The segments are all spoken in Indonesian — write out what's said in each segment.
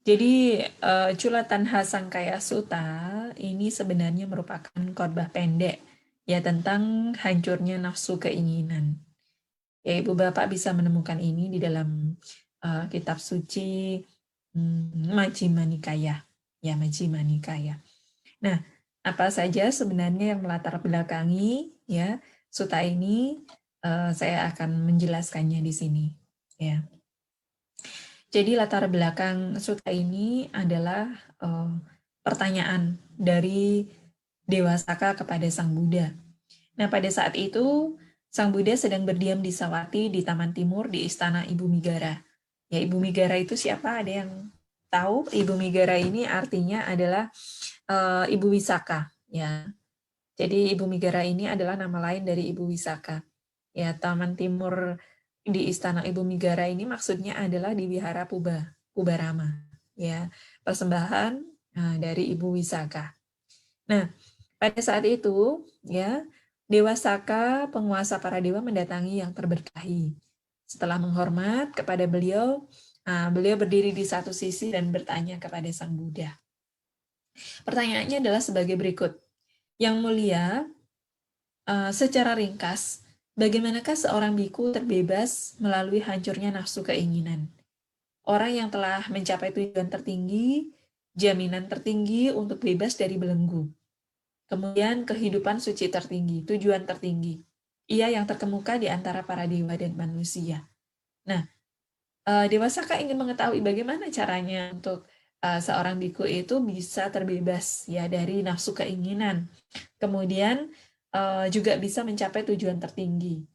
Jadi Culatanha Sangkaya Sutta ini sebenarnya merupakan khotbah pendek ya tentang hancurnya nafsu keinginan. Ya Ibu Bapak bisa menemukan ini di dalam kitab suci Majjhima Nikaya. Ya Majjhima Nikaya. Nah, apa saja sebenarnya yang melatar belakangi ya sutta ini, saya akan menjelaskannya di sini ya. Jadi latar belakang sutta ini adalah pertanyaan dari Dewa Saka kepada Sang Buddha. Nah, pada saat itu Sang Buddha sedang berdiam di Sawati di Taman Timur di istana Ibu Migara. Ya, Ibu Migara itu siapa? Ada yang tahu? Ibu Migara ini artinya adalah Ibu Wisaka. Ya, jadi Ibu Migara ini adalah nama lain dari Ibu Wisaka. Ya, Taman Timur di Istana Ibu Migara ini maksudnya adalah di Wihara Pubarama. Ya, persembahan dari Ibu Wisaka. Nah, pada saat itu, ya, Dewa Saka, penguasa para dewa mendatangi yang terberkahi. Setelah menghormat kepada beliau, beliau berdiri di satu sisi dan bertanya kepada Sang Buddha. Pertanyaannya adalah sebagai berikut. Yang mulia, secara ringkas, bagaimanakah seorang biku terbebas melalui hancurnya nafsu keinginan? Orang yang telah mencapai tujuan tertinggi, jaminan tertinggi untuk bebas dari belenggu. Kemudian kehidupan suci tertinggi, tujuan tertinggi. Ia yang terkemuka di antara para dewa dan manusia. Nah, Dewa Saka ingin mengetahui bagaimana caranya untuk seorang biku itu bisa terbebas ya dari nafsu keinginan. Kemudian juga bisa mencapai tujuan tertinggi,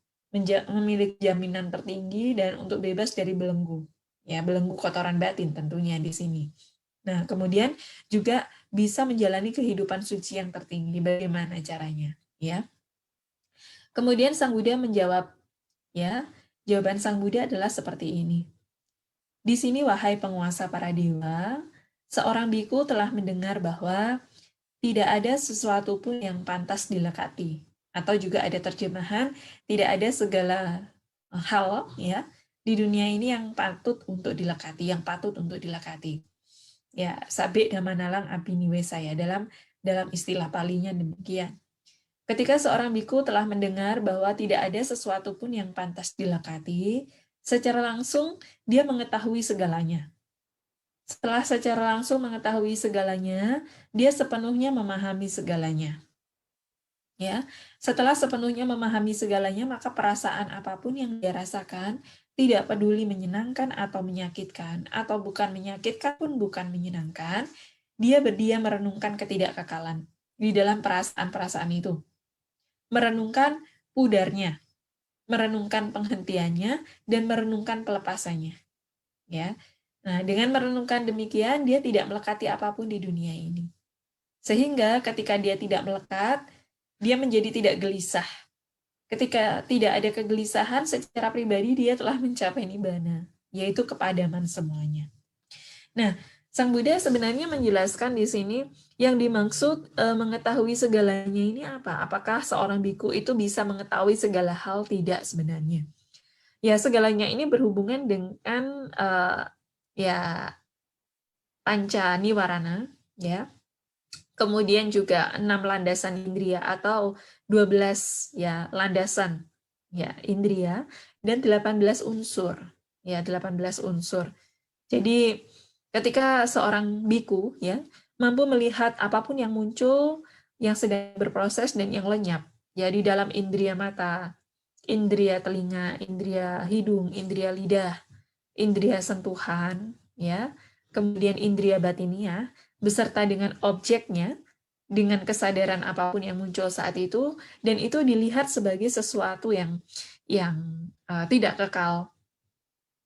memiliki jaminan tertinggi dan untuk bebas dari belenggu. Ya, belenggu kotoran batin tentunya di sini. Nah, kemudian juga bisa menjalani kehidupan suci yang tertinggi. Bagaimana caranya? Ya. Kemudian Sang Buddha menjawab, ya, jawaban Sang Buddha adalah seperti ini. Di sini, wahai penguasa para dewa, seorang biku telah mendengar bahwa tidak ada sesuatu pun yang pantas dilekati. Atau juga ada terjemahan, tidak ada segala hal ya di dunia ini yang patut untuk dilekati, yang patut untuk dilekati. Ya, sabik damanalang abiniwesaya dalam istilah palinya demikian. Ketika seorang biku telah mendengar bahwa tidak ada sesuatu pun yang pantas dilekati, secara langsung dia mengetahui segalanya. Setelah secara langsung mengetahui segalanya, dia sepenuhnya memahami segalanya. Ya, setelah sepenuhnya memahami segalanya, maka perasaan apapun yang dia rasakan, tidak peduli menyenangkan atau menyakitkan, atau bukan menyakitkan pun bukan menyenangkan, dia berdiam merenungkan ketidakkekalan di dalam perasaan-perasaan itu. Merenungkan pudarnya, merenungkan penghentiannya, dan merenungkan pelepasannya. Ya, nah dengan merenungkan demikian, dia tidak melekati apapun di dunia ini. Sehingga ketika dia tidak melekat, dia menjadi tidak gelisah. Ketika tidak ada kegelisahan, secara pribadi dia telah mencapai nibbana, yaitu kepadaman semuanya. Nah, Sang Buddha sebenarnya menjelaskan di sini yang dimaksud mengetahui segalanya ini apa? Apakah seorang biku itu bisa mengetahui segala hal? Tidak sebenarnya. Ya, segalanya ini berhubungan dengan ya panca niwarana, ya. Kemudian juga 6 landasan indria atau 12 ya landasan ya indria dan 18 unsur. Ya, 18 unsur. Jadi ketika seorang biku ya mampu melihat apapun yang muncul, yang sedang berproses dan yang lenyap. Ya, di dalam indria mata, indria telinga, indria hidung, indria lidah, indria sentuhan, ya. Kemudian indria batinia beserta dengan objeknya, dengan kesadaran apapun yang muncul saat itu, dan itu dilihat sebagai sesuatu yang tidak kekal.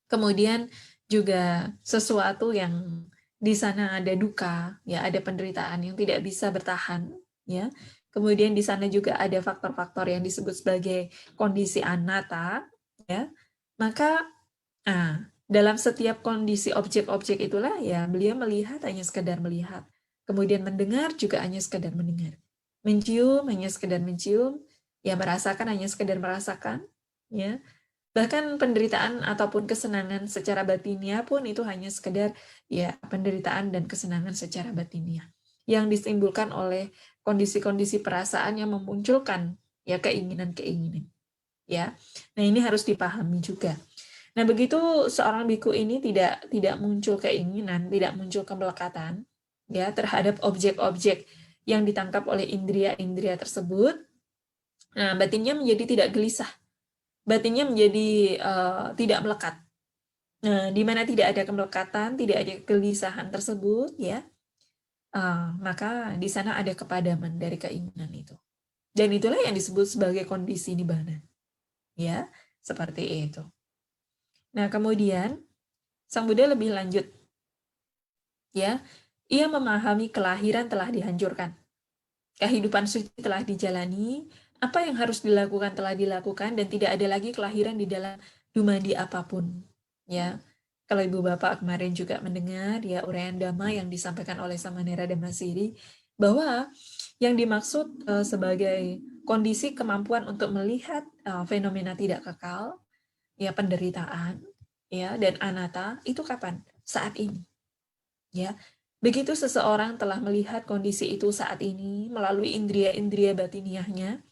Kemudian juga sesuatu yang di sana ada duka, ya ada penderitaan yang tidak bisa bertahan, ya. Kemudian di sana juga ada faktor-faktor yang disebut sebagai kondisi anatta, ya. Maka dalam setiap kondisi objek-objek itulah ya beliau melihat hanya sekedar melihat. Kemudian mendengar juga hanya sekedar mendengar. Mencium hanya sekedar mencium, ya merasakan hanya sekedar merasakan, ya. Bahkan penderitaan ataupun kesenangan secara batiniah pun itu hanya sekedar ya penderitaan dan kesenangan secara batiniah yang ditimbulkan oleh kondisi-kondisi perasaan yang memunculkan ya keinginan-keinginan ya. Nah, ini harus dipahami juga. Nah, begitu seorang biku ini tidak muncul keinginan, tidak muncul kemelekatan ya terhadap objek-objek yang ditangkap oleh indria-indria tersebut, nah batinnya menjadi tidak gelisah, batinnya menjadi tidak melekat. Nah, di mana tidak ada kemelekatan, tidak ada kegelisahan tersebut, ya, maka di sana ada kepadaman dari keinginan itu. Dan itulah yang disebut sebagai kondisi nibbana. Ya, seperti itu. Nah, kemudian Sang Buddha lebih lanjut, ya, ia memahami kelahiran telah dihancurkan, kehidupan suci telah dijalani, apa yang harus dilakukan telah dilakukan, dan tidak ada lagi kelahiran di dalam dumadi apapun. Ya, kalau Ibu Bapak kemarin juga mendengar ya uraian Dhamma yang disampaikan oleh Samanera Dhammasiri, bahwa yang dimaksud sebagai kondisi kemampuan untuk melihat fenomena tidak kekal, ya penderitaan, ya dan anatta itu kapan? Saat ini. Ya, begitu seseorang telah melihat kondisi itu saat ini melalui indria-indria batiniahnya,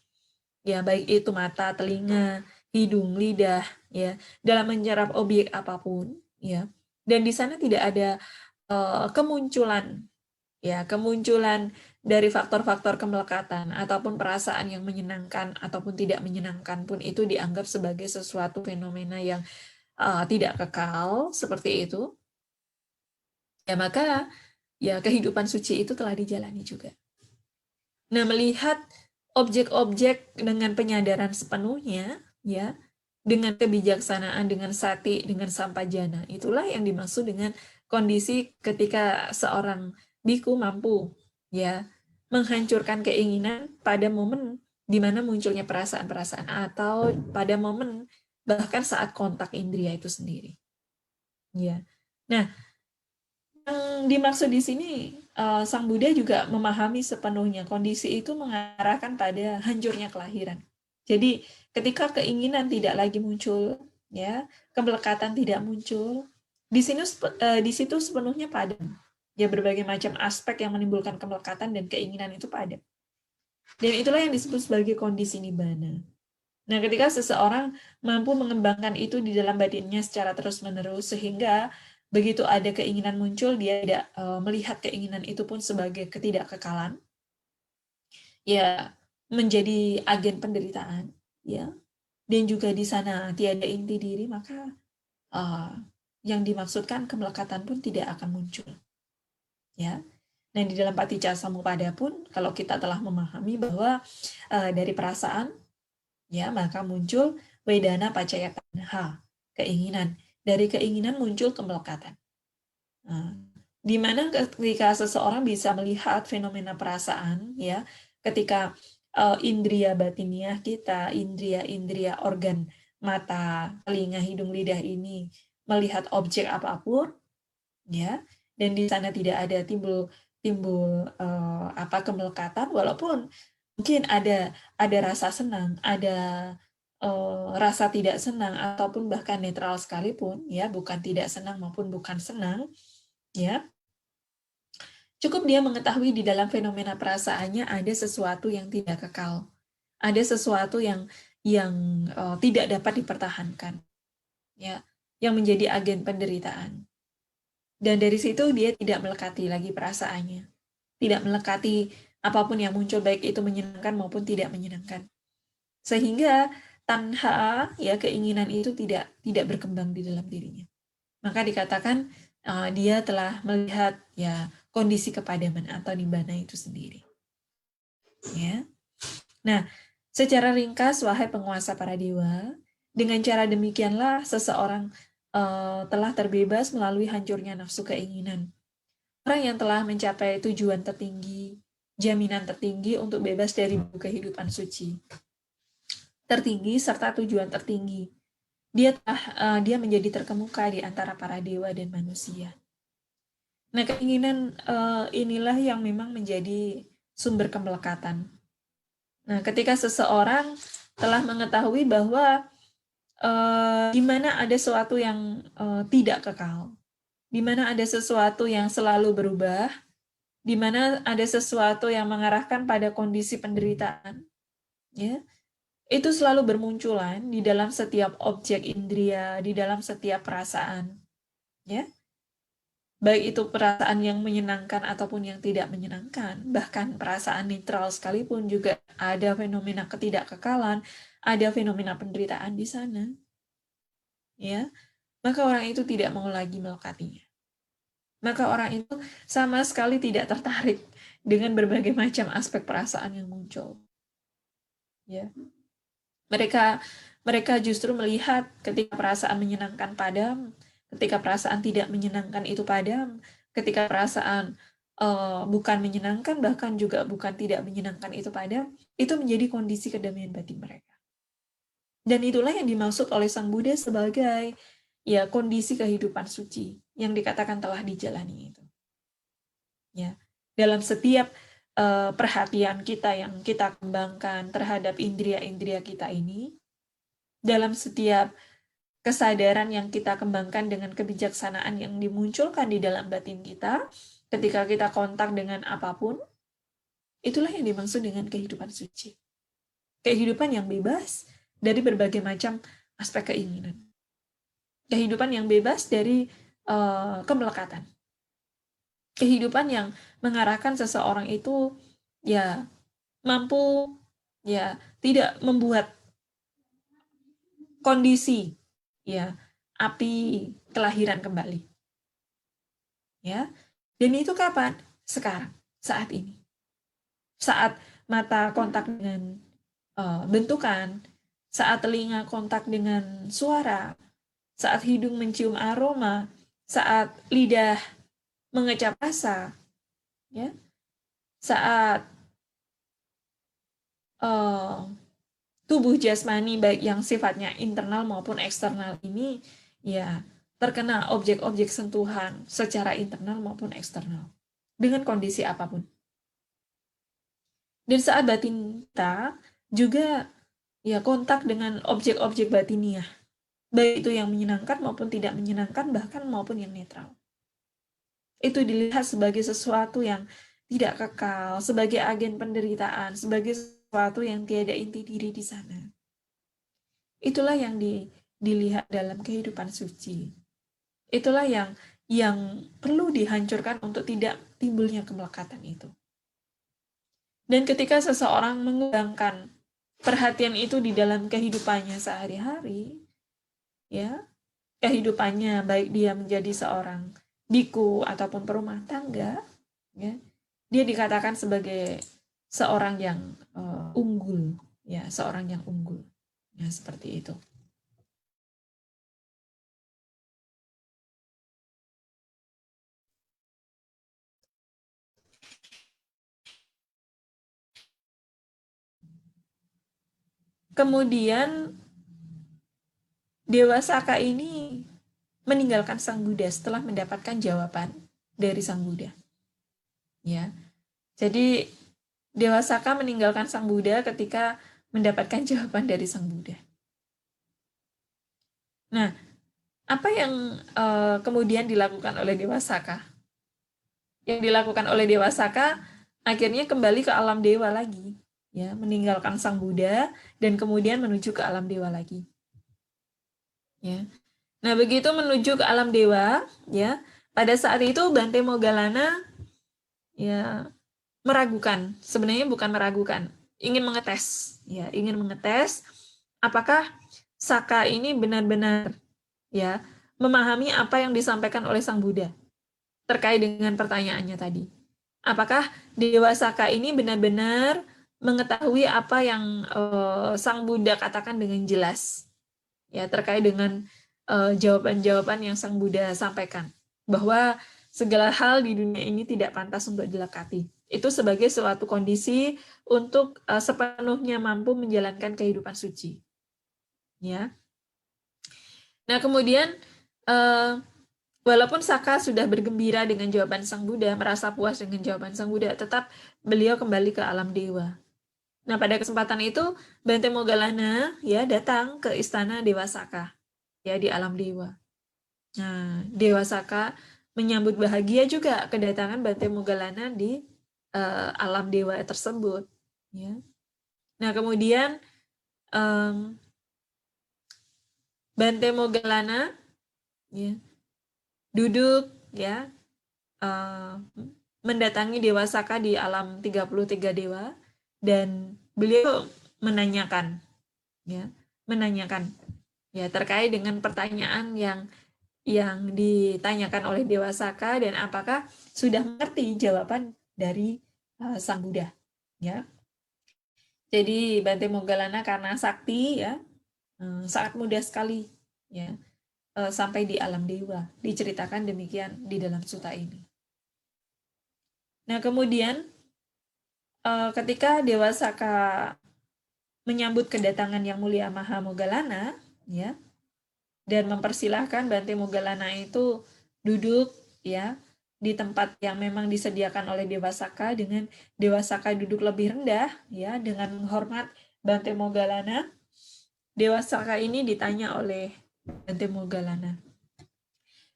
ya baik itu mata, telinga, hidung, lidah, ya dalam menyerap objek apapun, ya, dan di sana tidak ada kemunculan, ya kemunculan dari faktor-faktor kemelekatan ataupun perasaan yang menyenangkan ataupun tidak menyenangkan pun itu dianggap sebagai sesuatu fenomena yang tidak kekal seperti itu. Ya maka ya kehidupan suci itu telah dijalani juga. Nah, melihat objek-objek dengan penyadaran sepenuhnya, ya, dengan kebijaksanaan, dengan sati, dengan sampajana, itulah yang dimaksud dengan kondisi ketika seorang biku mampu, ya, menghancurkan keinginan pada momen di mana munculnya perasaan-perasaan atau pada momen bahkan saat kontak indria itu sendiri. Ya. Nah, yang dimaksud di sini Sang Buddha juga memahami sepenuhnya kondisi itu mengarahkan pada hancurnya kelahiran. Jadi ketika keinginan tidak lagi muncul, ya kemelekatan tidak muncul, di situ sepenuhnya padam. Ya berbagai macam aspek yang menimbulkan kemelekatan dan keinginan itu padam. Dan itulah yang disebut sebagai kondisi nibbana. Nah, ketika seseorang mampu mengembangkan itu di dalam batinnya secara terus-menerus, sehingga begitu ada keinginan muncul, dia tidak melihat keinginan itu pun sebagai ketidakkekalan, ya menjadi agen penderitaan, ya, dan juga di sana tiada inti diri, maka yang dimaksudkan kemelekatan pun tidak akan muncul, ya. Nah, di dalam Paticca Samuppada pun, kalau kita telah memahami bahwa dari perasaan, ya maka muncul wedana pacaya tanha, keinginan. Dari keinginan muncul kemelekatan. Nah, di mana ketika seseorang bisa melihat fenomena perasaan, ya ketika indria batiniah kita, indria-indria organ mata, telinga, hidung, lidah ini melihat objek apapun, ya, dan di sana tidak ada timbul kemelekatan, walaupun mungkin ada rasa senang, ada rasa tidak senang ataupun bahkan netral sekalipun, ya bukan tidak senang maupun bukan senang, ya cukup dia mengetahui di dalam fenomena perasaannya ada sesuatu yang tidak kekal, ada sesuatu yang tidak dapat dipertahankan, ya yang menjadi agen penderitaan. Dan dari situ dia tidak melekati lagi perasaannya, tidak melekati apapun yang muncul, baik itu menyenangkan maupun tidak menyenangkan. Sehingga tanha, ya keinginan itu tidak berkembang di dalam dirinya. Maka dikatakan dia telah melihat ya kondisi kepadaman atau nibbana itu sendiri. Ya. Nah, secara ringkas wahai penguasa para dewa, dengan cara demikianlah seseorang telah terbebas melalui hancurnya nafsu keinginan. Orang yang telah mencapai tujuan tertinggi, jaminan tertinggi untuk bebas dari kehidupan suci. Tertinggi serta tujuan tertinggi. Dia menjadi terkemuka di antara para dewa dan manusia. Nah, keinginan inilah yang memang menjadi sumber kemelekatan. Nah, ketika seseorang telah mengetahui bahwa di mana ada sesuatu yang tidak kekal, di mana ada sesuatu yang selalu berubah, di mana ada sesuatu yang mengarahkan pada kondisi penderitaan, ya, itu selalu bermunculan di dalam setiap objek indera, di dalam setiap perasaan, ya. Baik itu perasaan yang menyenangkan ataupun yang tidak menyenangkan, bahkan perasaan netral sekalipun juga ada fenomena ketidakkekalan, ada fenomena penderitaan di sana. Ya, maka orang itu tidak mau lagi melekatinya. Maka orang itu sama sekali tidak tertarik dengan berbagai macam aspek perasaan yang muncul. Ya. Mereka justru melihat ketika perasaan menyenangkan padam, ketika perasaan tidak menyenangkan itu padam, ketika perasaan bukan menyenangkan, bahkan juga bukan tidak menyenangkan itu padam, itu menjadi kondisi kedamaian batin mereka. Dan itulah yang dimaksud oleh Sang Buddha sebagai ya kondisi kehidupan suci yang dikatakan telah dijalani itu. Ya, dalam setiap perhatian kita yang kita kembangkan terhadap indria-indria kita ini, dalam setiap kesadaran yang kita kembangkan dengan kebijaksanaan yang dimunculkan di dalam batin kita, ketika kita kontak dengan apapun, itulah yang dimaksud dengan kehidupan suci. Kehidupan yang bebas dari berbagai macam aspek keinginan. Kehidupan yang bebas dari kemelekatan. Kehidupan yang mengarahkan seseorang itu ya mampu ya tidak membuat kondisi ya api kelahiran kembali. Ya. Dan itu kapan? Sekarang, saat ini. Saat mata kontak dengan bentukan, saat telinga kontak dengan suara, saat hidung mencium aroma, saat lidah mengecap rasa, ya. Saat tubuh jasmani baik yang sifatnya internal maupun eksternal ini ya terkena objek-objek sentuhan secara internal maupun eksternal dengan kondisi apapun. Dan saat batin kita juga ya kontak dengan objek-objek batiniah, baik itu yang menyenangkan maupun tidak menyenangkan, bahkan maupun yang netral. Itu dilihat sebagai sesuatu yang tidak kekal, sebagai agen penderitaan, sebagai sesuatu yang tiada inti diri di sana. Itulah yang dilihat dalam kehidupan suci. Itulah yang perlu dihancurkan untuk tidak timbulnya kemelekatan itu. Dan ketika seseorang mengembangkan perhatian itu di dalam kehidupannya sehari-hari, ya, kehidupannya baik dia menjadi seorang biku ataupun perumah tangga, ya, dia dikatakan sebagai seorang yang unggul, ya, seorang yang unggul, ya, seperti itu. Kemudian Dewa Saka ini meninggalkan Sang Buddha setelah mendapatkan jawaban dari Sang Buddha. Ya. Jadi Dewa Saka meninggalkan Sang Buddha ketika mendapatkan jawaban dari Sang Buddha. Nah, apa yang kemudian dilakukan oleh Dewa Saka? Yang dilakukan oleh Dewa Saka akhirnya kembali ke alam dewa lagi, ya, meninggalkan Sang Buddha dan kemudian menuju ke alam dewa lagi. Ya. Nah, begitu menuju ke alam dewa, ya, pada saat itu Bante Moggallana ya meragukan, sebenarnya bukan meragukan, ingin mengetes, ya, ingin mengetes apakah Saka ini benar-benar ya memahami apa yang disampaikan oleh Sang Buddha terkait dengan pertanyaannya tadi. Apakah Dewa Saka ini benar-benar mengetahui apa yang Sang Buddha katakan dengan jelas, ya, terkait dengan jawaban-jawaban yang Sang Buddha sampaikan, bahwa segala hal di dunia ini tidak pantas untuk dilekati. Itu sebagai suatu kondisi untuk sepenuhnya mampu menjalankan kehidupan suci. Ya. Nah, kemudian walaupun Saka sudah bergembira dengan jawaban Sang Buddha, merasa puas dengan jawaban Sang Buddha, tetap beliau kembali ke alam dewa. Nah, pada kesempatan itu Bante Moggallana ya datang ke istana Dewa Saka ya di alam dewa. Nah, Dewa Saka menyambut bahagia juga kedatangan Bante Moggallana di alam dewa tersebut ya. Nah, kemudian Bante Moggallana ya, duduk ya mendatangi Dewa Saka di alam 33 dewa dan beliau menanyakan ya terkait dengan pertanyaan yang ditanyakan oleh Dewa Saka dan apakah sudah mengerti jawaban dari Sang Buddha ya. Jadi Bante Moggallana karena sakti ya sangat mudah sekali ya sampai di alam dewa. Diceritakan demikian di dalam sutta ini. Nah, kemudian ketika Dewa Saka menyambut kedatangan Yang Mulia Maha Moggallana ya dan mempersilahkan Bante Moggallana itu duduk ya di tempat yang memang disediakan oleh Dewa Saka dengan Dewa Saka duduk lebih rendah ya dengan menghormat Bante Moggallana. Dewa Saka ini ditanya oleh Bante Moggallana,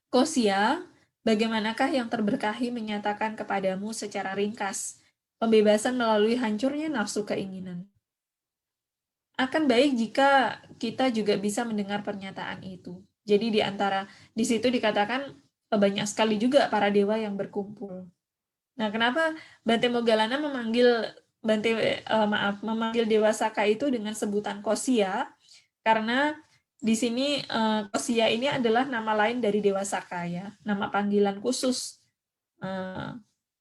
Kosya, bagaimanakah yang terberkahi menyatakan kepadamu secara ringkas pembebasan melalui hancurnya nafsu keinginan? Akan baik jika kita juga bisa mendengar pernyataan itu. Jadi di situ dikatakan banyak sekali juga para dewa yang berkumpul. Nah, kenapa Bante Moggallana memanggil Dewa Saka itu dengan sebutan Kosya? Karena di sini Kosya ini adalah nama lain dari Dewa Saka ya, nama panggilan khusus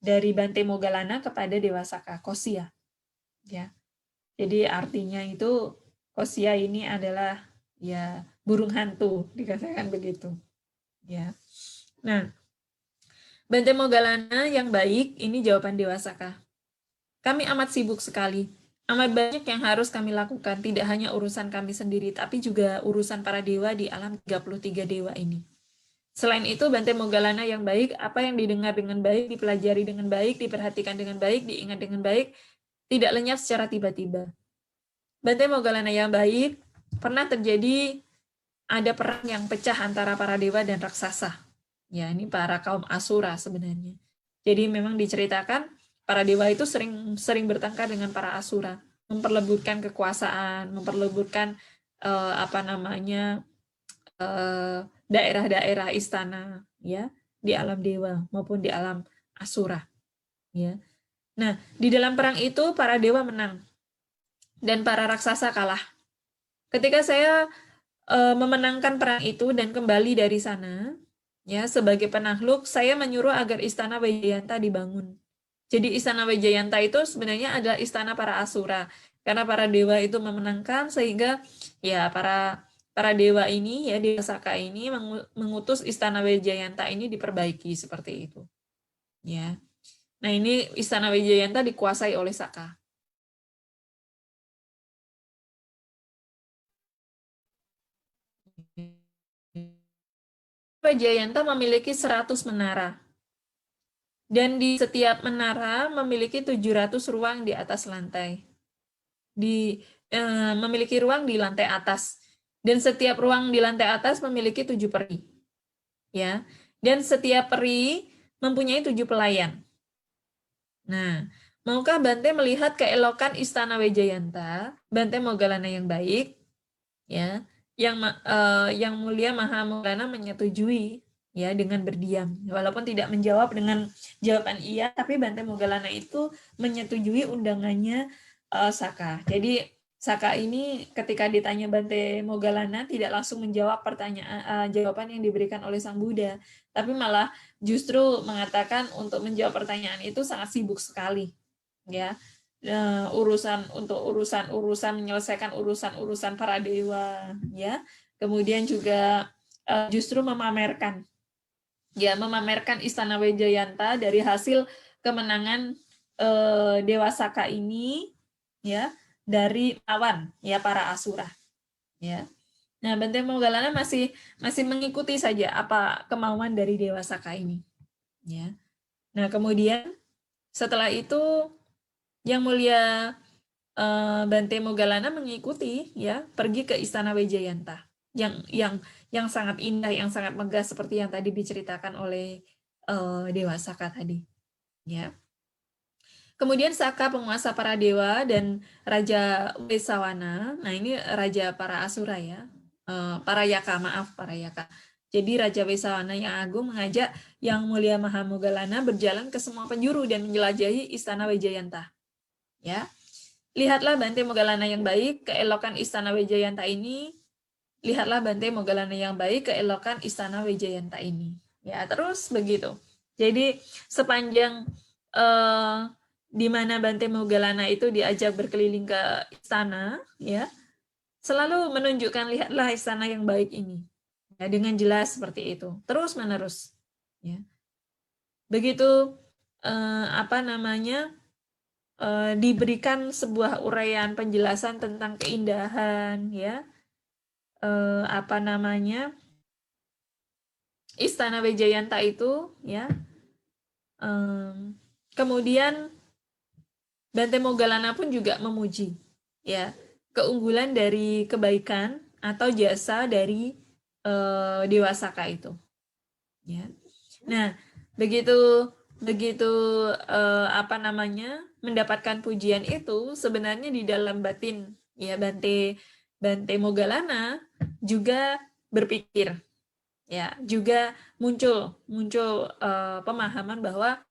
dari Bante Moggallana kepada Dewa Saka, Kosya. Ya. Jadi artinya itu Kosya ini adalah ya burung hantu, dikatakan begitu. Ya. Nah, Bante Moggallana yang baik, ini jawaban Dewa Saka. Kami amat sibuk sekali. Amat banyak yang harus kami lakukan, tidak hanya urusan kami sendiri, tapi juga urusan para dewa di alam 33 dewa ini. Selain itu, Bante Moggallana yang baik, apa yang didengar dengan baik, dipelajari dengan baik, diperhatikan dengan baik, diingat dengan baik, tidak lenyap secara tiba-tiba. Bante Moggallana yang baik, pernah terjadi ada perang yang pecah antara para dewa dan raksasa. Ya, ini para kaum Asura sebenarnya. Jadi memang diceritakan para dewa itu sering bertengkar dengan para Asura, memperebutkan kekuasaan, memperebutkan daerah-daerah istana ya di alam dewa maupun di alam Asura ya. Nah, di dalam perang itu para dewa menang dan para raksasa kalah. Ketika saya memenangkan perang itu dan kembali dari sana, ya sebagai penakluk, saya menyuruh agar istana Wijayanta dibangun. Jadi istana Wijayanta itu sebenarnya adalah istana para Asura, karena para dewa itu memenangkan sehingga ya para dewa ini ya Dewa Saka ini mengutus istana Wijayanta ini diperbaiki seperti itu. Ya. Nah, ini istana Wijayanta dikuasai oleh Saka. Wijayanta memiliki 100 menara. Dan di setiap menara memiliki 700 ruang di atas lantai. Memiliki ruang di lantai atas. Dan setiap ruang di lantai atas memiliki 7 peri. Ya. Dan setiap peri mempunyai 7 pelayan. Nah, maukah Bante melihat keelokan istana Wijayanta, Bante Moggallana yang baik, ya, yang mulia Maha Moggallana menyetujui ya dengan berdiam, walaupun tidak menjawab dengan jawaban iya, tapi Bante Moggallana itu menyetujui undangannya Saka. Jadi Saka ini ketika ditanya Bante Moggallana tidak langsung menjawab jawaban yang diberikan oleh Sang Buddha, tapi malah justru mengatakan untuk menjawab pertanyaan itu sangat sibuk sekali, ya. Urusan menyelesaikan urusan para dewa, ya. Kemudian juga justru memamerkan istana Wijayanta dari hasil kemenangan Dewa Saka ini, ya, dari lawan ya para Asura, ya. Nah, Bante Moggallana masih mengikuti saja apa kemauan dari Dewa Saka ini, ya. Nah, kemudian setelah itu Yang Mulia Bante Moggallana mengikuti ya pergi ke Istana Wijayanta yang sangat indah, yang sangat megah seperti yang tadi diceritakan oleh Dewa Saka tadi ya. Kemudian Saka penguasa para dewa dan Raja Wesawana, nah ini raja para asura ya, para yaka, maaf para yaka. Jadi Raja Wesawana yang agung mengajak Yang Mulia Mahamoggallana berjalan ke semua penjuru dan menjelajahi Istana Wijayanta. Ya, lihatlah Bante Moggallana yang baik, keelokan Istana Wijayanta ini. Lihatlah Bante Moggallana yang baik, keelokan Istana Wijayanta ini. Ya, terus begitu. Jadi sepanjang di mana Bante Moggallana itu diajak berkeliling ke istana, ya, selalu menunjukkan lihatlah istana yang baik ini. Ya, dengan jelas seperti itu, terus menerus. Ya. Begitu diberikan sebuah uraian penjelasan tentang keindahan, ya, Istana Wijayanta itu, ya. Kemudian Bante Moggallana pun juga memuji, ya, keunggulan dari kebaikan atau jasa dari Dewa Saka itu. Ya. Nah, begitu mendapatkan pujian itu sebenarnya di dalam batin ya Bante Moggallana juga berpikir, ya, juga muncul pemahaman bahwa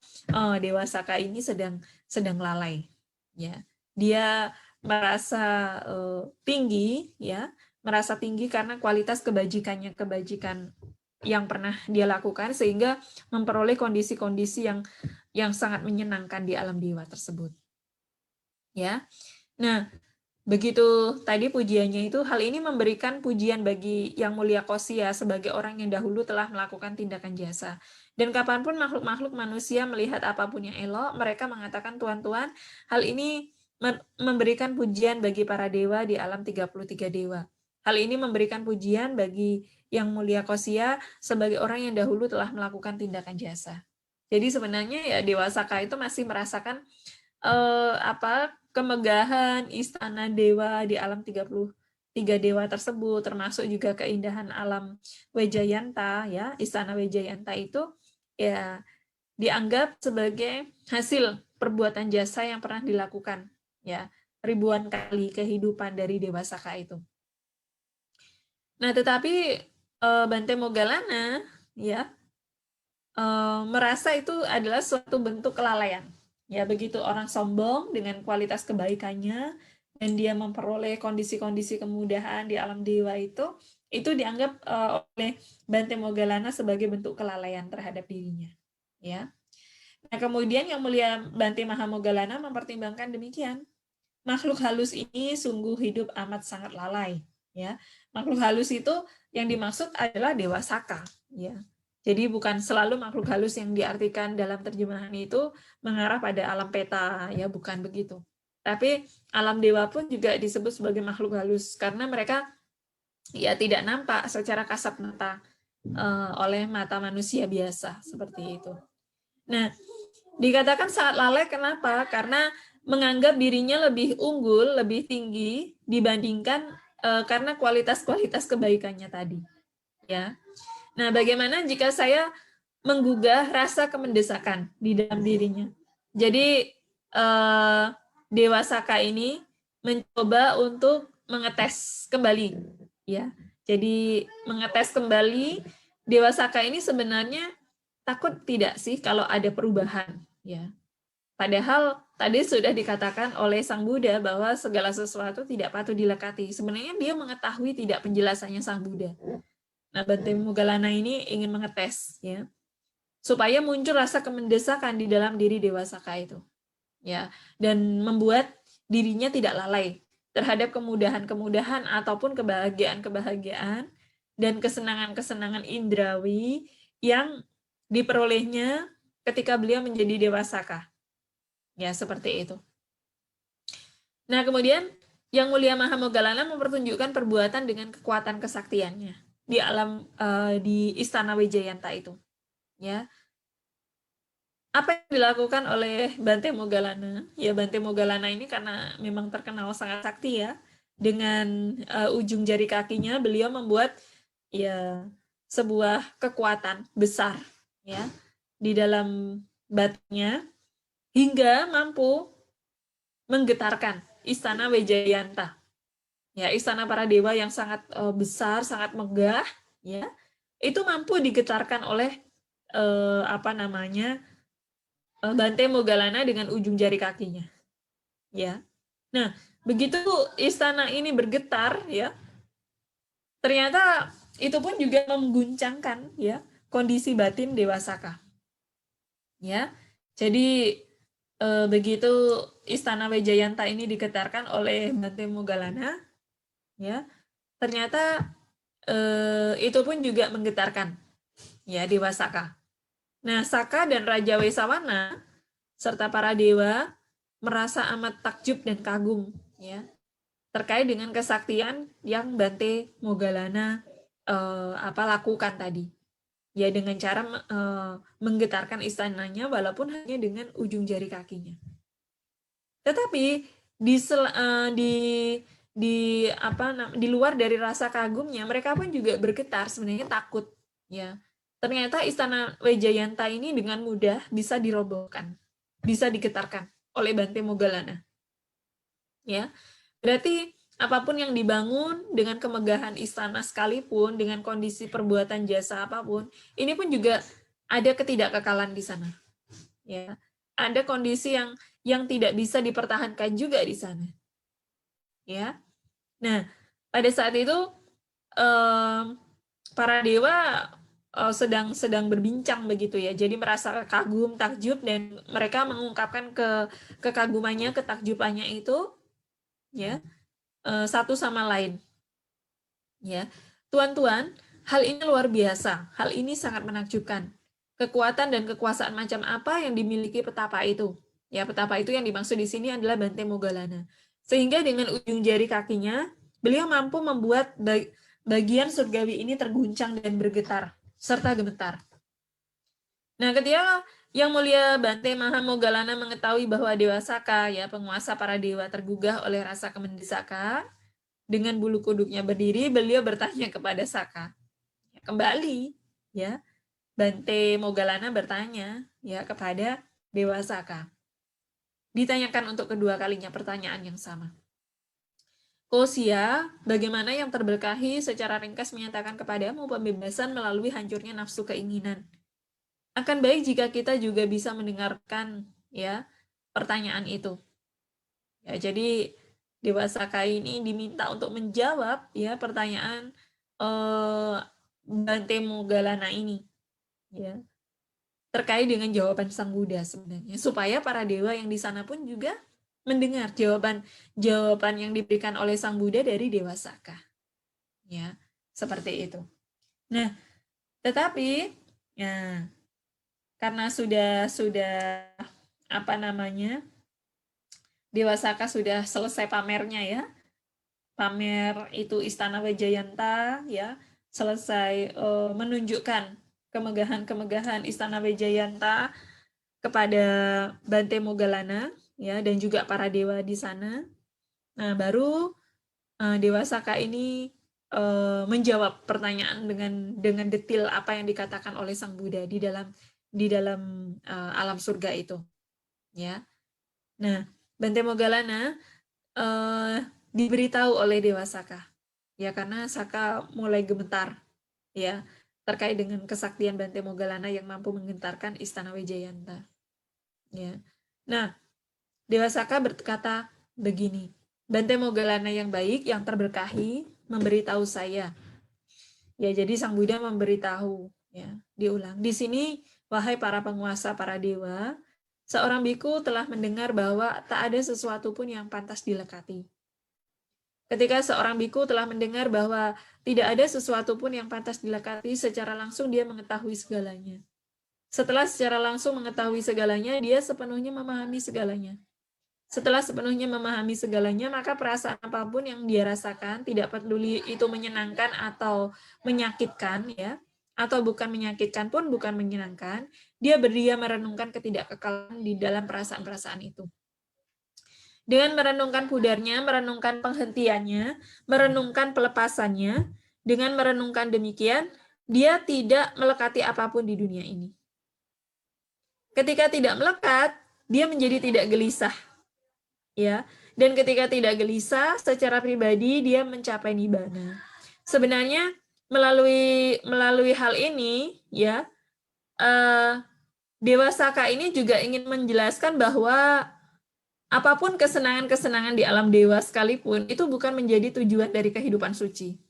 Dewa Saka ini sedang lalai, ya. Dia merasa tinggi, ya, merasa tinggi karena kualitas kebajikan yang pernah dia lakukan sehingga memperoleh kondisi-kondisi yang sangat menyenangkan di alam dewa tersebut. Ya. Nah, begitu tadi pujiannya itu, hal ini memberikan pujian bagi Yang Mulia Kosya sebagai orang yang dahulu telah melakukan tindakan jasa. Dan kapanpun makhluk-makhluk manusia melihat apapun yang elok, mereka mengatakan, Tuan-tuan, hal ini memberikan pujian bagi para dewa di alam 33 dewa. Hal ini memberikan pujian bagi Yang Mulia Kosya sebagai orang yang dahulu telah melakukan tindakan jasa. Jadi sebenarnya ya Dewa Saka itu masih merasakan kemegahan istana dewa di alam 33 dewa tersebut, termasuk juga keindahan alam Wijayanta, ya, istana Wijayanta itu ya dianggap sebagai hasil perbuatan jasa yang pernah dilakukan, ya, ribuan kali kehidupan dari Dewa Saka itu. Nah, tetapi Bante Moggallana ya merasa itu adalah suatu bentuk kelalaian. Ya, begitu orang sombong dengan kualitas kebaikannya dan dia memperoleh kondisi-kondisi kemudahan di alam dewa itu dianggap oleh Bante Moggallana sebagai bentuk kelalaian terhadap dirinya. Ya. Nah, kemudian Yang Mulia Bante Mahamoggallana mempertimbangkan demikian. Makhluk halus ini sungguh hidup amat sangat lalai. Ya. Makhluk halus itu yang dimaksud adalah Dewa Saka. Ya. Jadi bukan selalu makhluk halus yang diartikan dalam terjemahan itu mengarah pada alam peta, ya, bukan begitu. Tapi alam dewa pun juga disebut sebagai makhluk halus karena mereka ya tidak nampak secara kasat mata oleh mata manusia biasa seperti itu. Nah, dikatakan saat lalai kenapa? Karena menganggap dirinya lebih unggul, lebih tinggi dibandingkan karena kualitas-kualitas kebaikannya tadi. Ya. Nah, bagaimana jika saya menggugah rasa kemendesakan di dalam dirinya? Jadi Dewa Saka ini mencoba untuk mengetes kembali, ya. Jadi mengetes kembali Dewa Saka ini sebenarnya takut tidak sih kalau ada perubahan, ya. Padahal tadi sudah dikatakan oleh Sang Buddha bahwa segala sesuatu tidak patut dilekati. Sebenarnya dia mengetahui tidak penjelasannya Sang Buddha. Nah, Bante Moggallana ini ingin mengetes, ya, supaya muncul rasa kemendesakan di dalam diri Dewa Saka itu, ya, dan membuat dirinya tidak lalai terhadap kemudahan-kemudahan ataupun kebahagiaan-kebahagiaan dan kesenangan-kesenangan indrawi yang diperolehnya ketika beliau menjadi Dewa Saka. Ya, seperti itu. Nah, kemudian Yang Mulia Mahamoggallana mempertunjukkan perbuatan dengan kekuatan kesaktiannya di alam di Istana Wijayanta itu. Ya. Apa yang dilakukan oleh Bante Moggallana? Ya, Bante Moggallana ini karena memang terkenal sangat sakti ya. Dengan ujung jari kakinya beliau membuat ya sebuah kekuatan besar ya di dalam batunya hingga mampu menggetarkan istana Wijayanta. Ya, istana para dewa yang sangat besar, sangat megah ya. Itu mampu digetarkan oleh apa namanya? Bante Moggallana dengan ujung jari kakinya. Ya. Nah, begitu istana ini bergetar ya, ternyata itu pun juga mengguncangkan ya kondisi batin Dewa Saka. Ya. Jadi begitu istana Wijayanta ini digetarkan oleh Bante Moggallana ya, ternyata itu pun juga menggetarkan ya Dewa Saka. Nah, Saka dan Raja Wesawana serta para dewa merasa amat takjub dan kagum ya terkait dengan kesaktian yang Bante Moggallana lakukan tadi. Ya dengan cara menggetarkan istananya walaupun hanya dengan ujung jari kakinya. Tetapi di luar dari rasa kagumnya, mereka pun juga bergetar, sebenarnya takut ya. Ternyata istana Wijayanta ini dengan mudah bisa dirobohkan, bisa digetarkan oleh Bante Moggallana. Ya. Berarti apapun yang dibangun dengan kemegahan istana sekalipun, dengan kondisi perbuatan jasa apapun, ini pun juga ada ketidakkekalan di sana. Ya. Ada kondisi yang tidak bisa dipertahankan juga di sana. Ya. Nah, pada saat itu para dewa sedang berbincang begitu ya. Jadi merasa kagum, takjub dan mereka mengungkapkan kekagumannya, ketakjubannya itu ya satu sama lain. Ya. Tuan-tuan, hal ini luar biasa. Hal ini sangat menakjubkan. Kekuatan dan kekuasaan macam apa yang dimiliki petapa itu? Ya, petapa itu yang dimaksud di sini adalah Bante Moggallana. Sehingga dengan ujung jari kakinya, beliau mampu membuat bagian surgawi ini terguncang dan bergetar, serta gemetar. Nah, ketika yang mulia Bante Maha Moggallana mengetahui bahwa Dewa Saka, ya penguasa para dewa, tergugah oleh rasa kemendesakan, dengan bulu kuduknya berdiri, beliau bertanya kepada Saka. Kembali, ya, Bante Moggallana bertanya ya kepada Dewa Saka. Ditanyakan untuk kedua kalinya pertanyaan yang sama. Kosia, bagaimana yang terberkahi secara ringkas menyatakan kepadamu pembebasan melalui hancurnya nafsu keinginan. Akan baik jika kita juga bisa mendengarkan ya pertanyaan itu. Ya, jadi Dewa Saka ini diminta untuk menjawab ya pertanyaan Bante Moggallana ini ya terkait dengan jawaban Sang Buddha sebenarnya supaya para dewa yang di sana pun juga mendengar jawaban yang diberikan oleh Sang Buddha dari Dewa Saka. Ya, seperti itu. Nah, tetapi ya karena sudah apa namanya? Dewa Saka sudah selesai pamernya ya. Pamer itu Istana Wijayanta ya, selesai menunjukkan kemegahan-kemegahan Istana Wijayanta kepada Bante Moggallana ya dan juga para dewa di sana. Nah, baru Dewa Saka ini menjawab pertanyaan dengan detail apa yang dikatakan oleh Sang Buddha di dalam alam surga itu. Ya. Nah, Bante Moggallana diberitahu oleh Dewa Saka. Ya, karena Saka mulai gemetar ya terkait dengan kesaktian Bante Moggallana yang mampu menggentarkan Istana Wijayanta. Ya. Nah, Dewa Saka berkata begini, Bante Moggallana yang baik, yang terberkahi, memberitahu saya. Ya, jadi Sang Buddha memberitahu, ya, diulang. Di sini, wahai para penguasa, para dewa, seorang biku telah mendengar bahwa tak ada sesuatu pun yang pantas dilekati. Ketika seorang biku telah mendengar bahwa tidak ada sesuatu pun yang pantas dilekati, secara langsung dia mengetahui segalanya. Setelah secara langsung mengetahui segalanya, dia sepenuhnya memahami segalanya. Setelah sepenuhnya memahami segalanya, maka perasaan apapun yang dia rasakan, tidak peduli itu menyenangkan atau menyakitkan, ya, atau bukan menyakitkan pun bukan menyenangkan, dia berdiam merenungkan ketidakkekalan di dalam perasaan-perasaan itu. Dengan merenungkan pudarnya, merenungkan penghentiannya, merenungkan pelepasannya, dengan merenungkan demikian, dia tidak melekati apapun di dunia ini. Ketika tidak melekat, dia menjadi tidak gelisah. Ya, dan ketika tidak gelisah, secara pribadi dia mencapai nibbana. Sebenarnya melalui hal ini, ya, Dewa Saka ini juga ingin menjelaskan bahwa apapun kesenangan-kesenangan di alam dewa sekalipun, itu bukan menjadi tujuan dari kehidupan suci.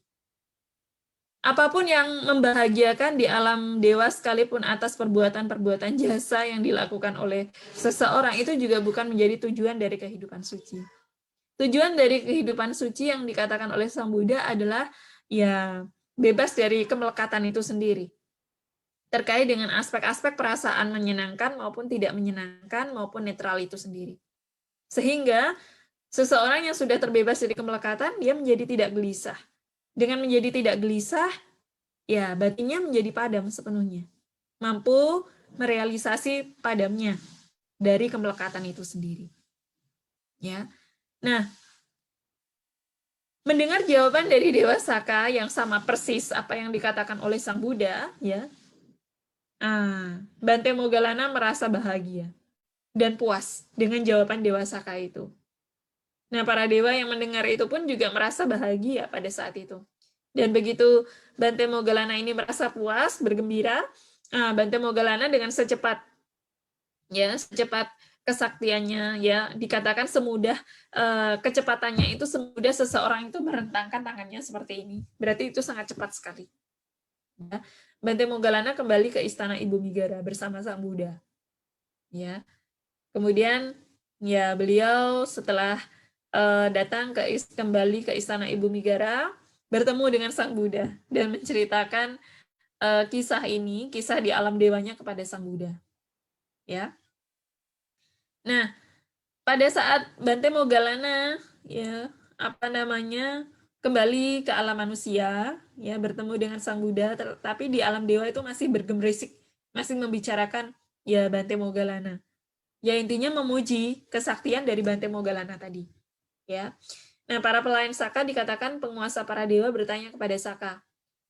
Apapun yang membahagiakan di alam dewa sekalipun atas perbuatan-perbuatan jasa yang dilakukan oleh seseorang, itu juga bukan menjadi tujuan dari kehidupan suci. Tujuan dari kehidupan suci yang dikatakan oleh Sang Buddha adalah ya bebas dari kemelekatan itu sendiri. Terkait dengan aspek-aspek perasaan menyenangkan maupun tidak menyenangkan maupun netral itu sendiri. Sehingga seseorang yang sudah terbebas dari kemelekatan, dia menjadi tidak gelisah. Dengan menjadi tidak gelisah, ya batinnya menjadi padam sepenuhnya. Mampu merealisasi padamnya dari kemelekatan itu sendiri. Ya. Nah, mendengar jawaban dari Dewa Saka yang sama persis apa yang dikatakan oleh Sang Buddha, ya. Bante Moggallana merasa bahagia dan puas dengan jawaban Dewa Saka itu. Nah, para dewa yang mendengar itu pun juga merasa bahagia pada saat itu. Dan begitu Bante Moggallana ini merasa puas, bergembira, Bante Moggallana dengan secepat kesaktiannya, ya dikatakan semudah kecepatannya itu semudah seseorang itu merentangkan tangannya seperti ini. Berarti itu sangat cepat sekali. Ya. Bante Moggallana kembali ke istana Ibu Migara bersama Sang Buddha. Ya. Kemudian ya beliau setelah datang kembali ke istana Ibu Migara, bertemu dengan Sang Buddha dan menceritakan kisah ini, kisah di alam dewanya kepada Sang Buddha. Ya. Nah, pada saat Bante Moggallana ya kembali ke alam manusia, ya bertemu dengan Sang Buddha, tetapi di alam dewa itu masih bergemerisik, masih membicarakan ya Bante Moggallana. Ya intinya memuji kesaktian dari Bante Moggallana tadi. Ya. Nah, para pelayan Saka dikatakan penguasa para dewa bertanya kepada Saka,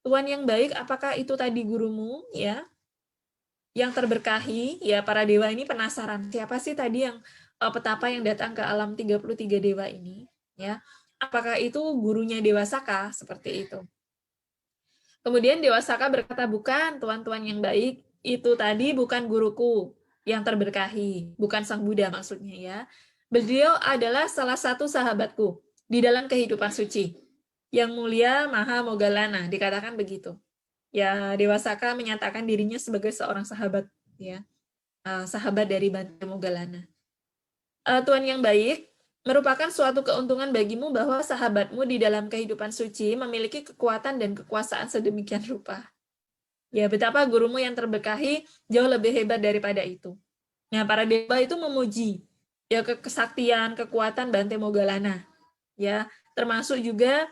"Tuan yang baik, apakah itu tadi gurumu?" Ya. Yang terberkahi, ya para dewa ini penasaran, siapa sih tadi yang petapa yang datang ke alam 33 dewa ini, ya. Apakah itu gurunya Dewa Saka? Seperti itu. Kemudian Dewa Saka berkata, bukan, tuan-tuan yang baik, itu tadi bukan guruku yang terberkahi, bukan Sang Buddha maksudnya ya. Beliau adalah salah satu sahabatku di dalam kehidupan suci. Yang mulia Maha Moggallana, dikatakan begitu. Ya, Dewa Saka menyatakan dirinya sebagai seorang sahabat, ya, sahabat dari Bante Moggallana. Tuan yang baik, merupakan suatu keuntungan bagimu bahwa sahabatmu di dalam kehidupan suci memiliki kekuatan dan kekuasaan sedemikian rupa. Ya, betapa gurumu yang terberkahi jauh lebih hebat daripada itu. Nah, para dewa itu memuji ya kesaktian, kekuatan Bante Moggallana. Ya, termasuk juga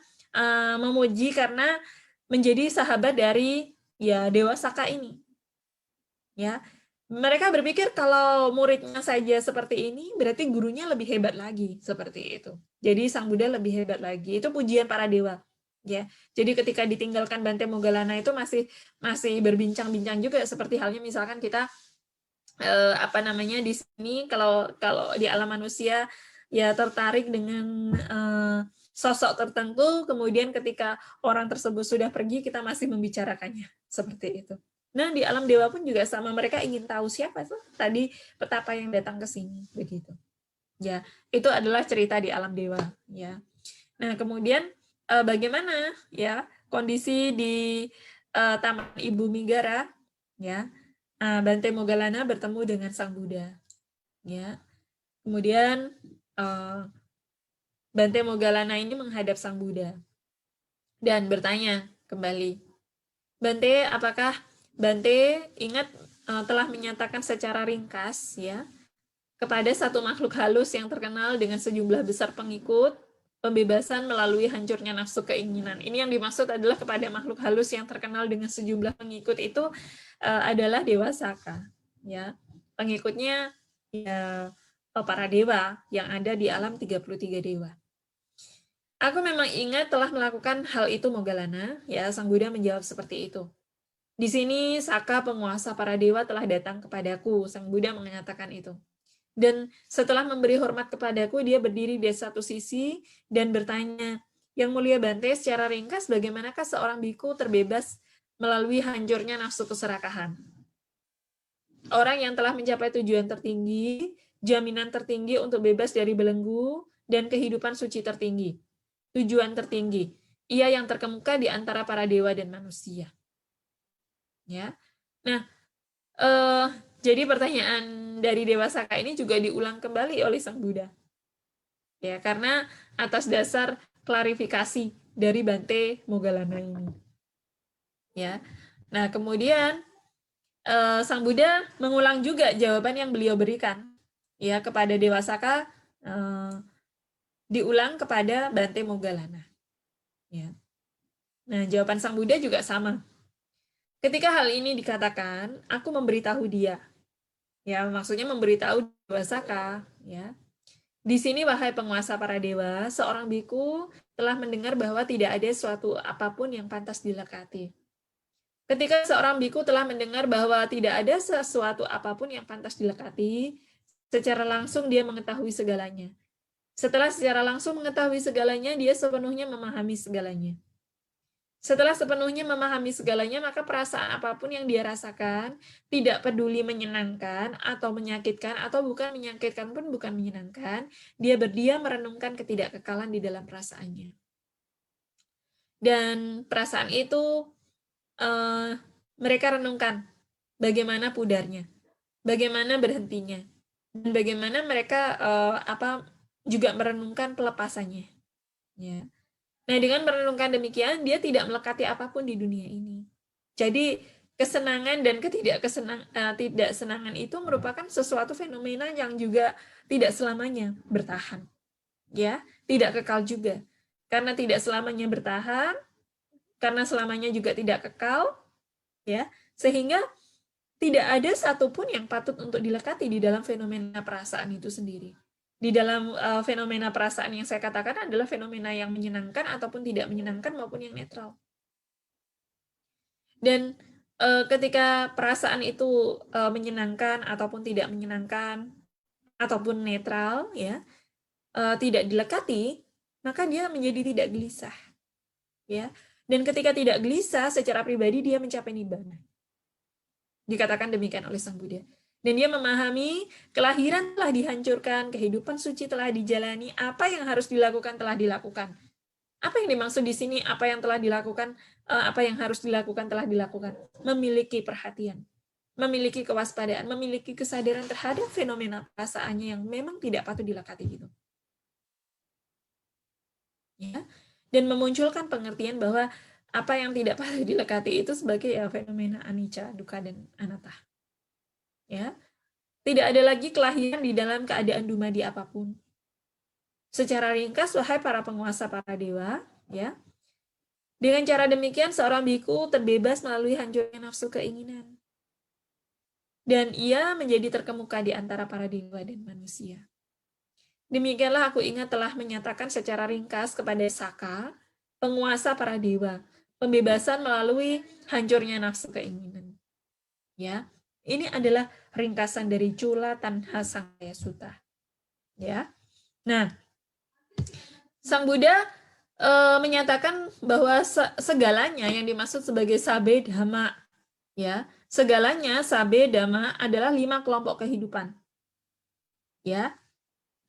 memuji karena menjadi sahabat dari ya Dewa Saka ini. Ya, mereka berpikir kalau muridnya saja seperti ini, berarti gurunya lebih hebat lagi, seperti itu. Jadi Sang Buddha lebih hebat lagi. Itu pujian para dewa. Ya, jadi ketika ditinggalkan Bante Moggallana itu masih berbincang-bincang juga, seperti halnya misalkan kita di sini kalau di alam manusia ya tertarik dengan sosok tertentu, kemudian ketika orang tersebut sudah pergi kita masih membicarakannya, seperti itu. Nah, di alam dewa pun juga sama, mereka ingin tahu siapa tuh tadi petapa yang datang ke sini, begitu. Ya, itu adalah cerita di alam dewa, ya. Nah, kemudian bagaimana ya kondisi di Taman Ibu Migara, ya. Bante Moggallana bertemu dengan Sang Buddha, ya. Kemudian Bante Moggallana ini menghadap Sang Buddha dan bertanya kembali, Bante, apakah Bante ingat telah menyatakan secara ringkas ya kepada satu makhluk halus yang terkenal dengan sejumlah besar pengikut pembebasan melalui hancurnya nafsu keinginan. Ini yang dimaksud adalah kepada makhluk halus yang terkenal dengan sejumlah pengikut itu adalah Dewa Saka. Ya, pengikutnya ya para dewa yang ada di alam 33 dewa. Aku memang ingat telah melakukan hal itu Moggallana, ya Sang Buddha menjawab seperti itu. Di sini Saka penguasa para dewa telah datang kepadaku, Sang Buddha mengatakan itu. Dan setelah memberi hormat kepadaku, dia berdiri di satu sisi dan bertanya, Yang Mulia Bante, secara ringkas bagaimanakah seorang biku terbebas melalui hancurnya nafsu keserakahan? Orang yang telah mencapai tujuan tertinggi, jaminan tertinggi untuk bebas dari belenggu, dan kehidupan suci tertinggi. Tujuan tertinggi, ia yang terkemuka di antara para dewa dan manusia. Ya, nah, jadi pertanyaan dari Dewa Saka ini juga diulang kembali oleh Sang Buddha. Ya, karena atas dasar klarifikasi dari Bante Moggallana ini. Ya. Nah, kemudian Sang Buddha mengulang juga jawaban yang beliau berikan ya kepada Dewa Saka, diulang kepada Bante Moggallana. Ya. Nah, jawaban Sang Buddha juga sama. Ketika hal ini dikatakan, aku memberitahu dia. Ya, maksudnya memberitahu Dewa Saka, ya. Di sini, wahai penguasa para dewa, seorang biku telah mendengar bahwa tidak ada suatu apapun yang pantas dilekati. Ketika seorang biku telah mendengar bahwa tidak ada sesuatu apapun yang pantas dilekati, secara langsung dia mengetahui segalanya. Setelah secara langsung mengetahui segalanya, dia sepenuhnya memahami segalanya. Setelah sepenuhnya memahami segalanya, maka perasaan apapun yang dia rasakan, tidak peduli menyenangkan atau menyakitkan, atau bukan menyakitkan pun bukan menyenangkan, dia berdiam merenungkan ketidakkekalan di dalam perasaannya. Dan perasaan itu mereka renungkan bagaimana pudarnya, bagaimana berhentinya, dan bagaimana mereka juga merenungkan pelepasannya. Ya. Nah, dengan merenungkan demikian, dia tidak melekati apapun di dunia ini. Jadi, kesenangan dan ketidaksenangan itu merupakan sesuatu fenomena yang juga tidak selamanya bertahan. Ya, tidak kekal juga. Karena tidak selamanya bertahan, karena selamanya juga tidak kekal, ya, sehingga tidak ada satupun yang patut untuk dilekati di dalam fenomena perasaan itu sendiri. Di dalam fenomena perasaan yang saya katakan adalah fenomena yang menyenangkan ataupun tidak menyenangkan maupun yang netral. Dan ketika perasaan itu menyenangkan ataupun tidak menyenangkan ataupun netral, ya, tidak dilekati, maka dia menjadi tidak gelisah, ya. Dan ketika tidak gelisah, secara pribadi dia mencapai nibbana. Dikatakan demikian oleh Sang Buddha. Dan dia memahami kelahiran telah dihancurkan, kehidupan suci telah dijalani, apa yang harus dilakukan telah dilakukan. Apa yang dimaksud di sini? Apa yang telah dilakukan, apa yang harus dilakukan telah dilakukan. Memiliki perhatian, memiliki kewaspadaan, memiliki kesadaran terhadap fenomena perasaannya yang memang tidak patut dilekati gitu. Ya, dan memunculkan pengertian bahwa apa yang tidak patut dilekati itu sebagai ya fenomena anicca, dukkha, dan anatta. Ya, tidak ada lagi kelahiran di dalam keadaan dumadi apapun. Secara ringkas, wahai para penguasa para dewa, ya, dengan cara demikian seorang biku terbebas melalui hancurnya nafsu keinginan. Dan ia menjadi terkemuka di antara para dewa dan manusia. Demikianlah aku ingat telah menyatakan secara ringkas kepada Saka, penguasa para dewa, pembebasan melalui hancurnya nafsu keinginan. Ya, ini adalah ringkasan dari Cula Tanha Sankaya Sutta. Ya. Nah, Sang Buddha menyatakan bahwa segalanya yang dimaksud sebagai sabe dhamma, ya, segalanya sabe dhamma adalah 5 kelompok kehidupan. Ya.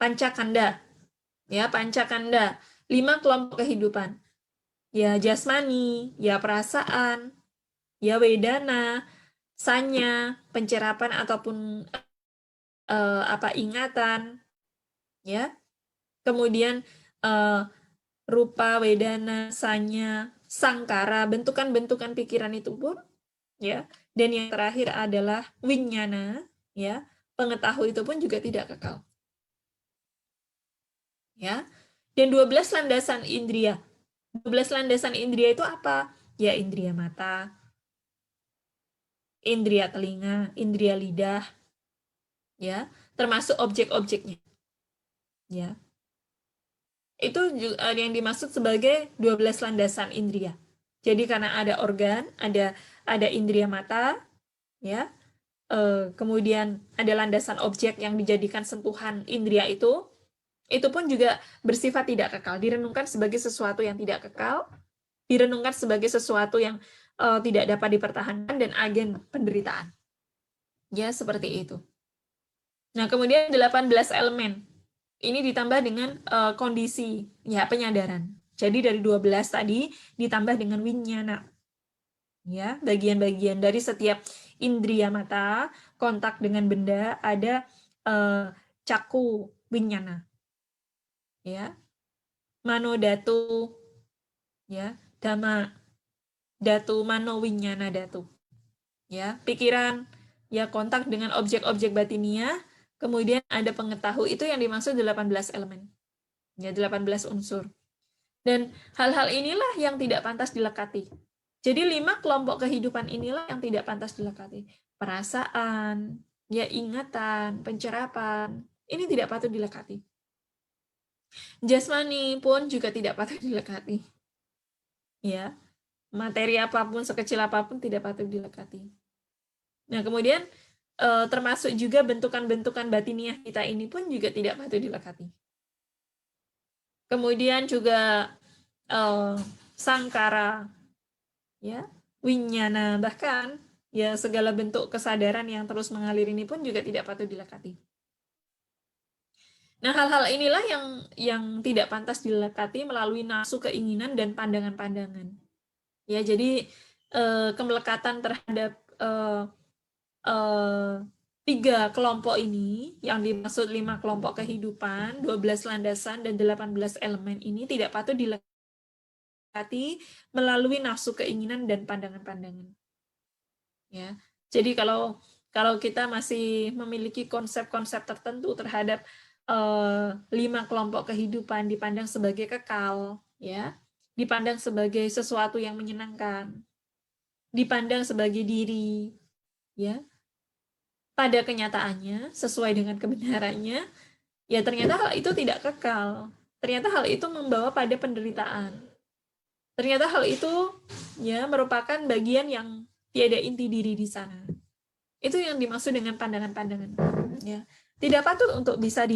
Pancakanda. Ya, pancakanda, 5 kelompok kehidupan. Ya, jasmani, ya perasaan, ya wedana, sanya, pencerapan ataupun ingatan, ya. Kemudian rupa, wedana, sanya, sangkara, bentukan-bentukan pikiran itu pun, ya. Dan yang terakhir adalah winyana, ya. Pengetahuan itu pun juga tidak kekal. Ya. Dan 12 landasan indria. 12 landasan indria itu apa? Ya, indria mata, indria telinga, indria lidah, ya, termasuk objek-objeknya. Ya. Itu yang dimaksud sebagai 12 landasan indria. Jadi karena ada organ, ada indria mata, ya. Kemudian ada landasan objek yang dijadikan sentuhan indria itu pun juga bersifat tidak kekal, direnungkan sebagai sesuatu yang tidak kekal, direnungkan sebagai sesuatu yang tidak dapat dipertahankan dan agen penderitaan. Ya, seperti itu. Nah, kemudian 18 elemen. Ini ditambah dengan kondisi ya penyadaran. Jadi dari 12 tadi ditambah dengan winyana. Ya, bagian-bagian dari setiap indria mata, kontak dengan benda, ada caku winyana. Ya. Mano datu, ya, dhamma datu, mano winyana datu. Ya, pikiran, ya, kontak dengan objek-objek batiniah, kemudian ada pengetahuan, itu yang dimaksud 18 elemen. Ya, 18 unsur. Dan hal-hal inilah yang tidak pantas dilekati. Jadi 5 kelompok kehidupan inilah yang tidak pantas dilekati. Perasaan, ya, ingatan, pencerapan, ini tidak patut dilekati. Jasmani pun juga tidak patut dilekati. Ya, materi apapun, sekecil apapun tidak patut dilekati. Nah, kemudian termasuk juga bentukan-bentukan batiniah kita ini pun juga tidak patut dilekati. Kemudian juga sangkara, ya, winyana, bahkan ya segala bentuk kesadaran yang terus mengalir ini pun juga tidak patut dilekati. Nah, hal-hal inilah yang tidak pantas dilekati melalui nafsu, keinginan, dan pandangan-pandangan. Ya, jadi kemelekatan terhadap 3 kelompok ini, yang dimaksud 5 kelompok kehidupan, 12 landasan, dan 18 elemen ini tidak patut dilekati melalui nafsu, keinginan, dan pandangan-pandangan. Ya, jadi kalau kita masih memiliki konsep-konsep tertentu terhadap 5 kelompok kehidupan dipandang sebagai kekal, ya, dipandang sebagai sesuatu yang menyenangkan, dipandang sebagai diri, ya, pada kenyataannya, sesuai dengan kebenarannya, ya ternyata hal itu tidak kekal. Ternyata hal itu membawa pada penderitaan. Ternyata hal itu ya merupakan bagian yang tiada inti diri di sana. Itu yang dimaksud dengan pandangan-pandangan. Ya. Tidak patut untuk bisa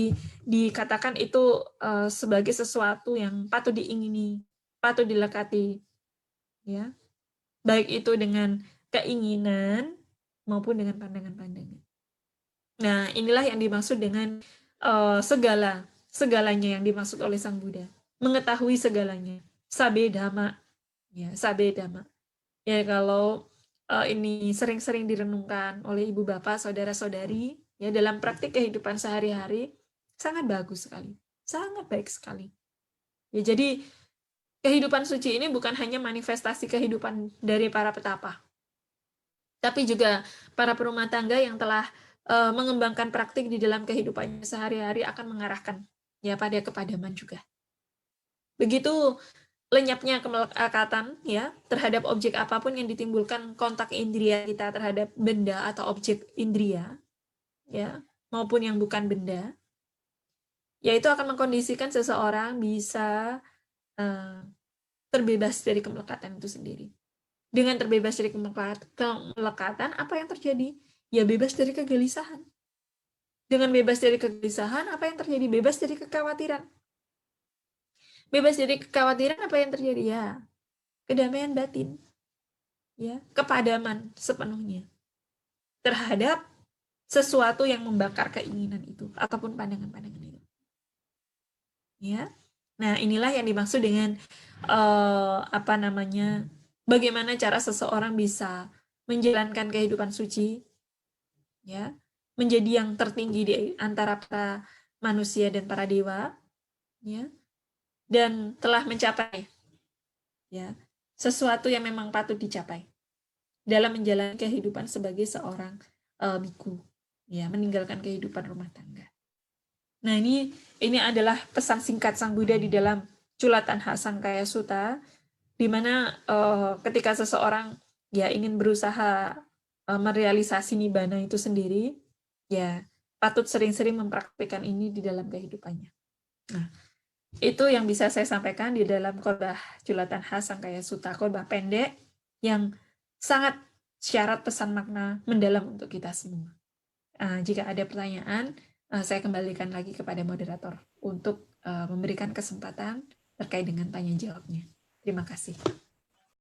dikatakan itu sebagai sesuatu yang patut diingini, patut dilekati. Ya. Baik itu dengan keinginan maupun dengan pandangan-pandangan. Nah, inilah yang dimaksud dengan segalanya yang dimaksud oleh Sang Buddha. Mengetahui segalanya. Sabe dhamma. Ya, sabe dhamma. Ya, kalau ini sering-sering direnungkan oleh ibu bapak, saudara-saudari, ya dalam praktik kehidupan sehari-hari, sangat bagus sekali. Sangat baik sekali. Ya, jadi kehidupan suci ini bukan hanya manifestasi kehidupan dari para petapa, tapi juga para perumah tangga yang telah mengembangkan praktik di dalam kehidupannya sehari-hari akan mengarahkan ya pada kepadaman juga. Begitu lenyapnya kemelekatan ya terhadap objek apapun yang ditimbulkan kontak indria kita terhadap benda atau objek indria ya maupun yang bukan benda, yaitu akan mengkondisikan seseorang bisa terbebas dari kemelekatan itu sendiri. Dengan terbebas dari kemelekatan, apa yang terjadi? Ya bebas dari kegelisahan. Dengan bebas dari kegelisahan, apa yang terjadi? Bebas dari kekhawatiran. Bebas dari kekhawatiran, apa yang terjadi? Ya, kedamaian batin. Ya, kepadaman sepenuhnya terhadap sesuatu yang membakar keinginan itu ataupun pandangan-pandangan itu. Ya. Nah, inilah yang dimaksud dengan bagaimana cara seseorang bisa menjalankan kehidupan suci, ya, menjadi yang tertinggi di antara para manusia dan para dewa, ya, dan telah mencapai, ya, sesuatu yang memang patut dicapai dalam menjalani kehidupan sebagai seorang biku, ya, meninggalkan kehidupan rumah tangga. Nah, ini adalah pesan singkat Sang Buddha di dalam Culatanha Sangkaya Sutta, di mana ketika seseorang ya ingin berusaha merealisasi nibbana itu sendiri, ya patut sering-sering mempraktikkan ini di dalam kehidupannya. Nah, itu yang bisa saya sampaikan di dalam khotbah Culatanha Sangkaya Sutta, khotbah pendek yang sangat syarat pesan makna mendalam untuk kita semua. Jika ada pertanyaan, saya kembalikan lagi kepada moderator untuk memberikan kesempatan terkait dengan tanya jawabnya. Terima kasih.